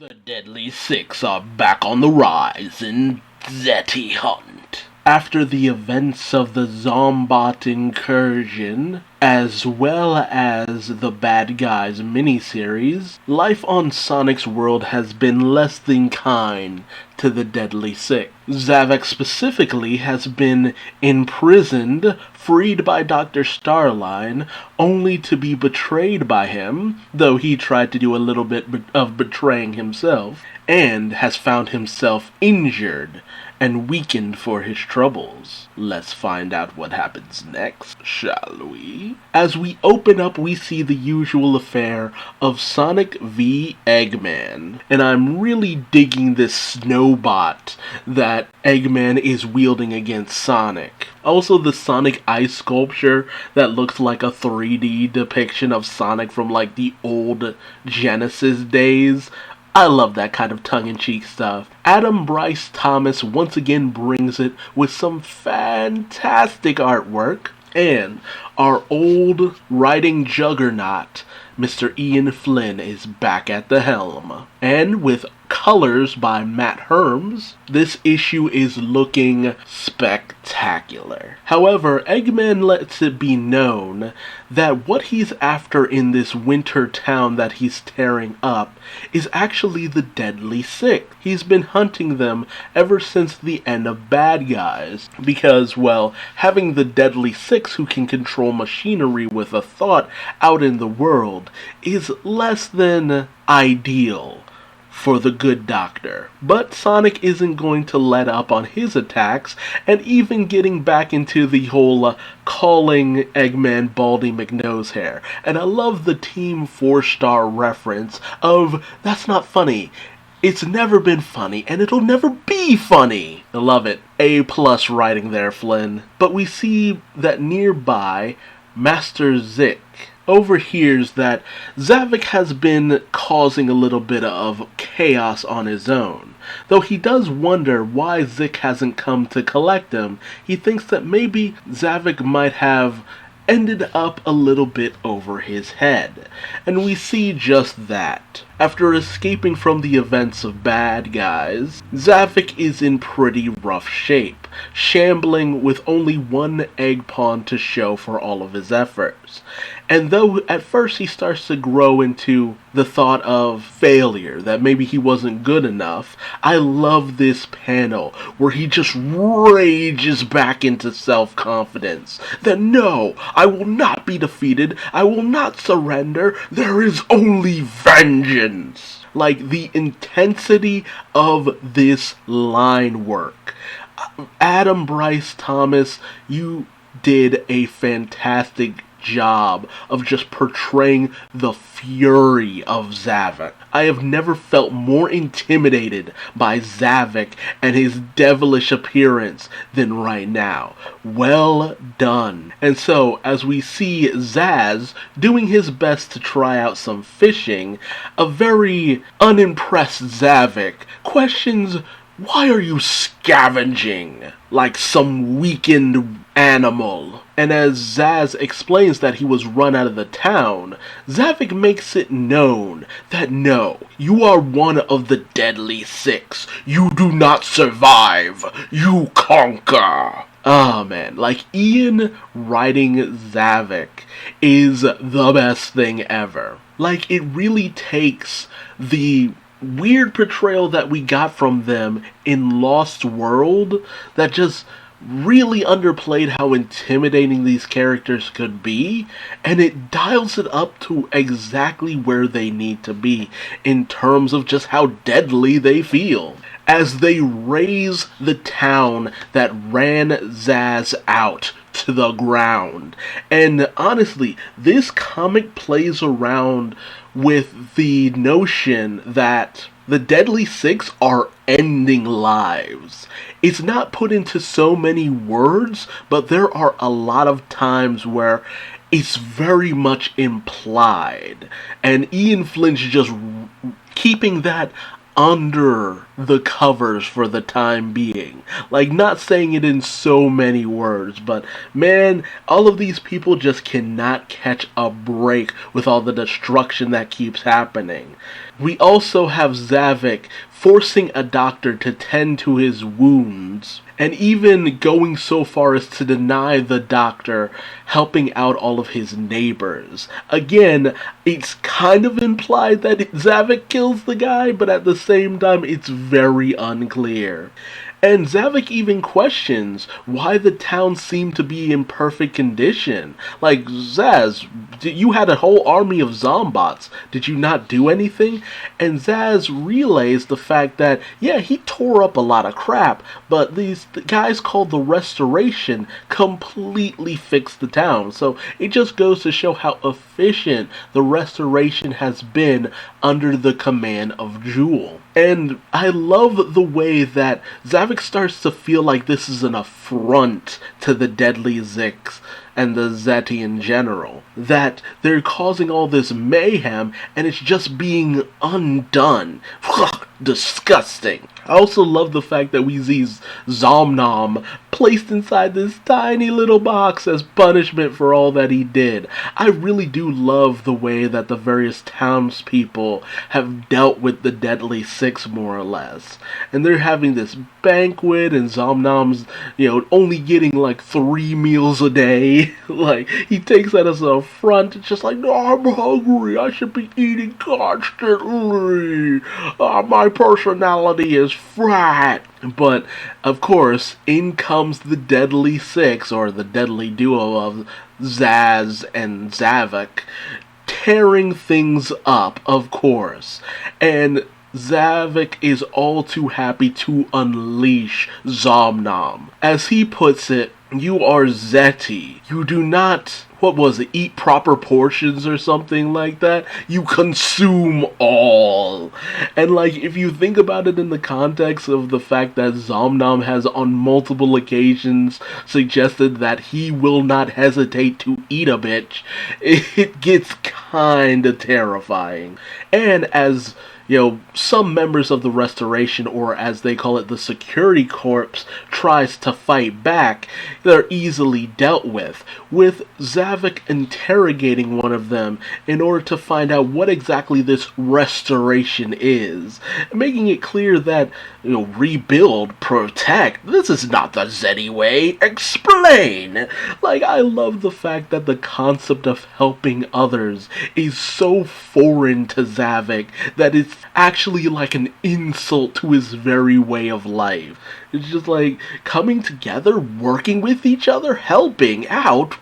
The Deadly Six are back on the rise in Zeti hunt. After the events of the Zombot incursion, as well as the Bad Guys miniseries, life on Sonic's world has been less than kind to the Deadly Six. Zavok specifically has been imprisoned, freed by Dr. Starline, only to be betrayed by him, though he tried to do a little bit of betraying himself, and has found himself injured and weakened for his troubles. Let's find out what happens next, shall we? As we open up, we see the usual affair of Sonic v. Eggman, and I'm really digging this snowbot that Eggman is wielding against Sonic. Also, the Sonic ice sculpture that looks like a 3D depiction of Sonic from like the old Genesis days. I love that kind of tongue-in-cheek stuff. Adam Bryce Thomas once again brings it with some fantastic artwork. And our old writing juggernaut, Mr. Ian Flynn, is back at the helm. And with colors by Matt Herms, this issue is looking spectacular. However, Eggman lets it be known that what he's after in this winter town that he's tearing up is actually the Deadly Six. He's been hunting them ever since the end of Bad Guys, because, well, having the Deadly Six who can control machinery with a thought out in the world is less than ideal for the good doctor. But Sonic isn't going to let up on his attacks, and even getting back into the whole calling Eggman Baldy McNosehair. And I love the Team 4-star reference of, that's not funny. It's never been funny, and it'll never be funny. I love it. A+ writing there, Flynn. But we see that nearby, Master Zik overhears that Zavok has been causing a little bit of chaos on his own. Though he does wonder why Zik hasn't come to collect him, he thinks that maybe Zavok might have ended up a little bit over his head. And we see just that. After escaping from the events of Bad Guys, Zavok is in pretty rough shape, shambling with only one egg pawn to show for all of his efforts. And though at first he starts to grow into the thought of failure, that maybe he wasn't good enough, I love this panel where he just rages back into self-confidence. That no, I will not be defeated, I will not surrender, there is only vengeance. Like, the intensity of this line work. Adam Bryce Thomas, you did a fantastic job of just portraying the fury of Zavok. I have never felt more intimidated by Zavok and his devilish appearance than right now. Well done. And so, as we see Zazz doing his best to try out some fishing, a very unimpressed Zavok questions, why are you scavenging like some weakened animal? And as Zazz explains that he was run out of the town, Zavok makes it known that no, you are one of the Deadly Six. You do not survive. You conquer. Oh man, like Ian writing Zavok is the best thing ever. Like, it really takes the weird portrayal that we got from them in Lost World that just really underplayed how intimidating these characters could be, and it dials it up to exactly where they need to be in terms of just how deadly they feel. As they raze the town that ran Zazz out to the ground. And honestly, this comic plays around with the notion that the Deadly Six are ending lives. It's not put into so many words, but there are a lot of times where it's very much implied. And Ian Flynn's just keeping that under the covers for the time being. Like, not saying it in so many words, but man, all of these people just cannot catch a break with all the destruction that keeps happening. We also have Zavok forcing a doctor to tend to his wounds, and even going so far as to deny the doctor helping out all of his neighbors. Again, it's kind of implied that Zavok kills the guy, but at the same time, it's very unclear. And Zavok even questions why the town seemed to be in perfect condition. Like, Zazz, you had a whole army of zombots. Did you not do anything? And Zazz relays the fact that, yeah, he tore up a lot of crap, but these guys called the Restoration completely fixed the town. So it just goes to show how efficient the Restoration has been under the command of Jewel. And I love the way that Zavok starts to feel like this is an affront to the Deadly Six and the Zeti in general. That they're causing all this mayhem and it's just being undone. Disgusting. I also love the fact that we see Zomnom placed inside this tiny little box as punishment for all that he did. I really do love the way that the various townspeople have dealt with the Deadly Six, more or less. And they're having this banquet, and Zomnom's, only getting like 3 meals a day. Like, he takes that as an affront. It's just like, no, I'm hungry. I should be eating constantly. My personality is fat. But, of course, in comes the Deadly Six, or the deadly duo of Zazz and Zavok, tearing things up, of course. And Zavok is all too happy to unleash Zomnom. As he puts it, you are Zeti. You do not, eat proper portions or something like that. You consume all. And if you think about it in the context of the fact that Zomnom has on multiple occasions suggested that he will not hesitate to eat a bitch, it gets kinda terrifying. And as some members of the Restoration, or as they call it, the Security Corps, tries to fight back, they're easily dealt with Zavok interrogating one of them in order to find out what exactly this restoration is, making it clear that, rebuild, protect, this is not the Zeti way, explain! I love the fact that the concept of helping others is so foreign to Zavok that it's actually like an insult to his very way of life. It's just like coming together, working with each other, helping out.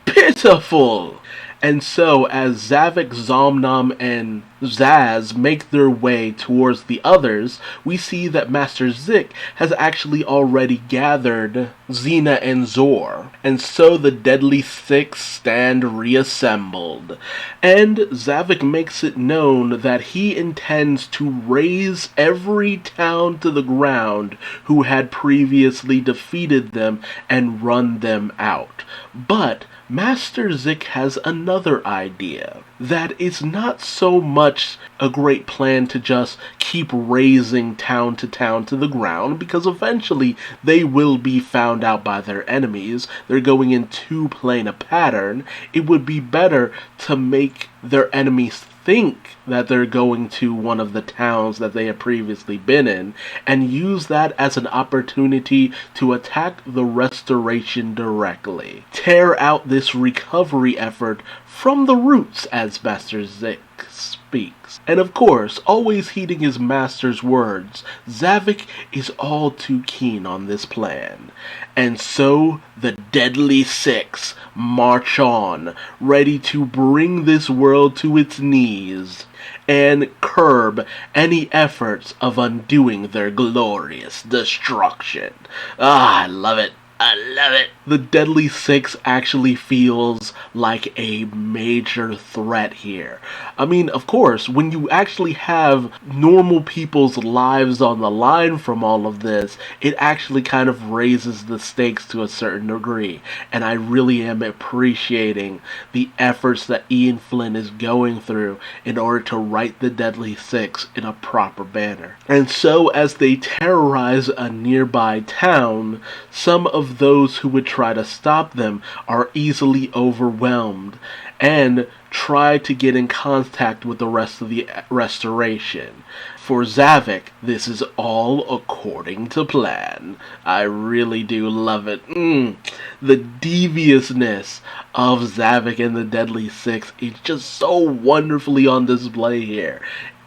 Pitiful! And so, as Zavok, Zomnom, and Zazz make their way towards the others, we see that Master Zik has actually already gathered Xena and Zor. And so the Deadly Six stand reassembled. And Zavok makes it known that he intends to raze every town to the ground who had previously defeated them and run them out. But Master Zik has another idea, that it's not so much a great plan to just keep razing town to the ground, because eventually they will be found out by their enemies. They're going in too plain a pattern. It would be better to make their enemies think that they're going to one of the towns that they have previously been in, and use that as an opportunity to attack the Restoration directly. Tear out this recovery effort from the roots, as Master Zik speaks. And of course, always heeding his master's words, Zavok is all too keen on this plan. And so, the Deadly Six march on, ready to bring this world to its knees and curb any efforts of undoing their glorious destruction. I love it. I love it. The Deadly Six actually feels like a major threat here. I mean, of course, when you actually have normal people's lives on the line from all of this, it actually kind of raises the stakes to a certain degree. And I really am appreciating the efforts that Ian Flynn is going through in order to write the Deadly Six in a proper manner. And so, as they terrorize a nearby town, some of those who would try to stop them are easily overwhelmed and try to get in contact with the rest of the restoration. For Zavok, this is all according to plan. I really do love it. The deviousness of Zavok and the Deadly Six is just so wonderfully on display here.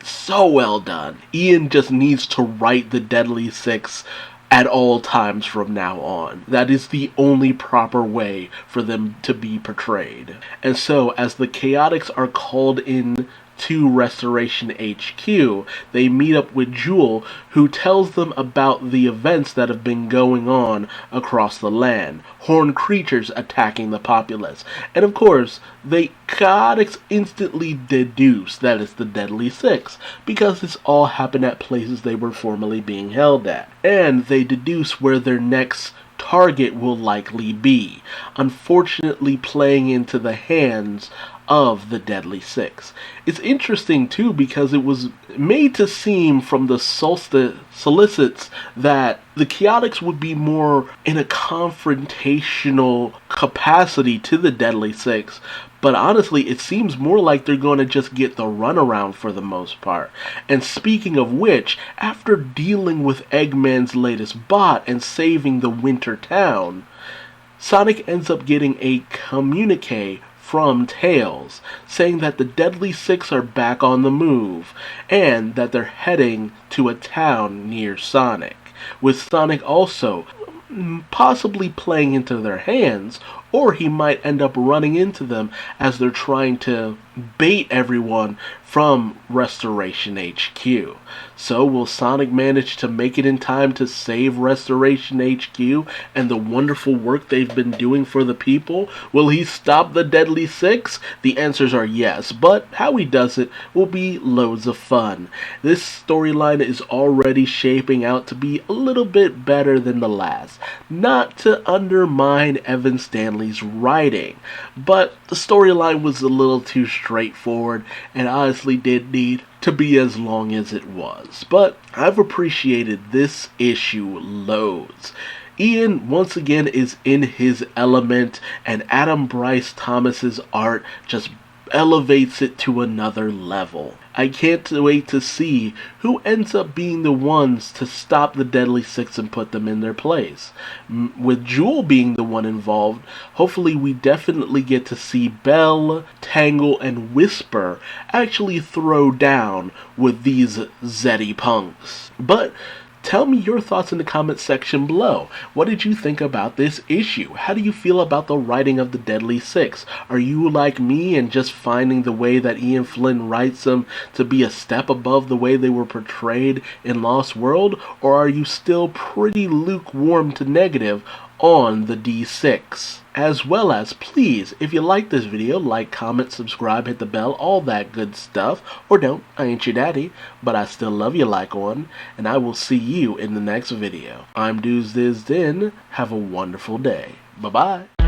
So well done. Ian just needs to write the Deadly Six at all times from now on. That is the only proper way for them to be portrayed. And so, as the Chaotix are called in to Restoration HQ, they meet up with Jewel, who tells them about the events that have been going on across the land. Horned creatures attacking the populace. And of course, the Chaotix instantly deduce that it's the Deadly Six, because this all happened at places they were formerly being held at. And they deduce where their next target will likely be, unfortunately playing into the hands of the Deadly Six. It's interesting too because it was made to seem from the solicits that the Chaotix would be more in a confrontational capacity to the Deadly Six, but honestly it seems more like they're going to just get the runaround for the most part. And speaking of which, after dealing with Eggman's latest bot and saving the winter town, Sonic ends up getting a communique from Tails, saying that the Deadly Six are back on the move, and that they're heading to a town near Sonic, with Sonic also possibly playing into their hands, or he might end up running into them as they're trying to bait everyone from Restoration HQ. So will Sonic manage to make it in time to save Restoration HQ and the wonderful work they've been doing for the people? Will he stop the Deadly Six? The answers are yes, but how he does it will be loads of fun. This storyline is already shaping out to be a little bit better than the last. Not to undermine Evan Stanley's writing, but the storyline was a little too straightforward and honestly did need to be as long as it was. But I've appreciated this issue loads. Ian once again is in his element, and Adam Bryce Thomas's art just elevates it to another level. I can't wait to see who ends up being the ones to stop the Deadly Six and put them in their place. With Jewel being the one involved, hopefully we definitely get to see Belle, Tangle, and Whisper actually throw down with these Zeti punks. But tell me your thoughts in the comment section below. What did you think about this issue? How do you feel about the writing of the Deadly Six? Are you like me and just finding the way that Ian Flynn writes them to be a step above the way they were portrayed in Lost World? Or are you still pretty lukewarm to negative on the D6? As well as, please, if you like this video, like, comment, subscribe, hit the bell, all that good stuff. Or don't, I ain't your daddy, but I still love you like one, and I will see you in the next video. I'm Duuz-Diz-Din. Have a wonderful day. Bye-bye.